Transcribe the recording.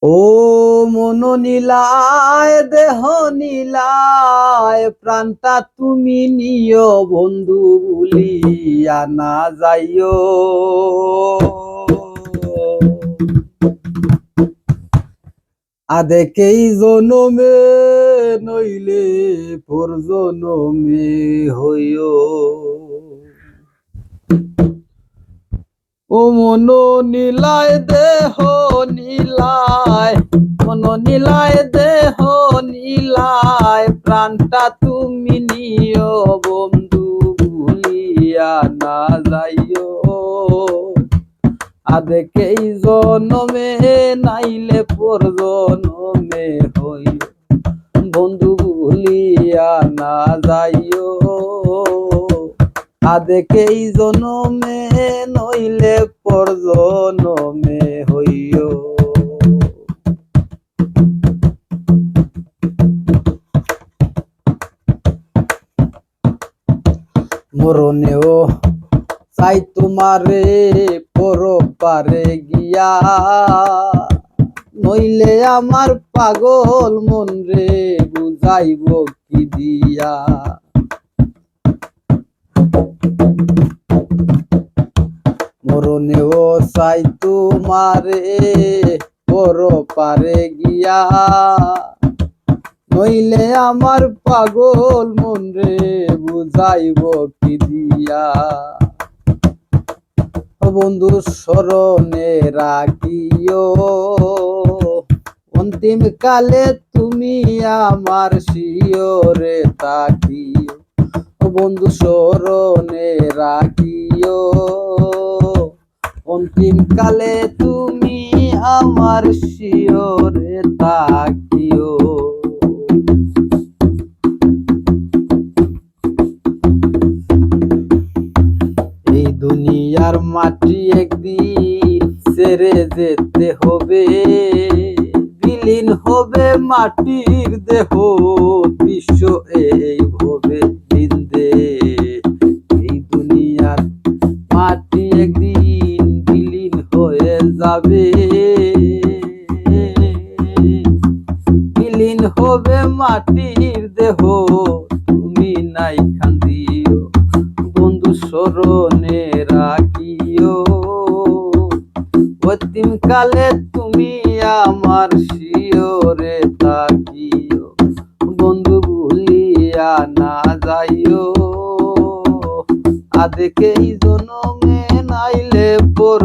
ও মন নীলায় দেহ নীলায় প্রাণটা তুমি নিও বন্ধু ভুলিয়া না যাইও। আদেকেই জনমে নইলে পর জনমে হইও। ও মন নীলায় দেহ নীলায়, মন নীলায় দেহ নীলায় প্রাণটা তুমি নিও বন্ধু ভুলিয়া না যাইও। আদেকেই জনমে নাইলে পর জনমে হইও বন্ধু ভুলিয়া না যাইও। আদেকেই জনমে নইলে পর জনমে হইও। মরণেও চাই তোমারে পরপারে গিয়া, নইলে আমার পাগল মন রে বুঝাইব কি দিয়া। মরণেও চাই তোমারে পরপারে গিয়া, নইলে আমার পাগল মন রে বুঝাইব কি দিয়া। বন্ধু স্মরণে রাখিও অন্তিম কালে তুমি আমার শিয়রে তাকিও। বন্ধু স্মরণে রাখিও অন্তিম কালে তুমি আমার শিয়রে তাকিও। এই দুনিয়ার মাটি একদিন ছেড়ে যেতে হবে, বিলীন হবে মাটির দেহ বিশ্ব এই ভবে নিন্দে। এই দুনিয়ার মাটি একদিন বিলীন হয়ে যাবে, বিলীন হবে মাটির দেহ তুমি নাই কান্দিও বন্ধু স্মরণে রাখিও। অন্তিম কালে তুমি আমার শিয়রে তাকিও বন্ধু ভুলিয়া না যাইও। আদেকেই জনমে নাইলে পর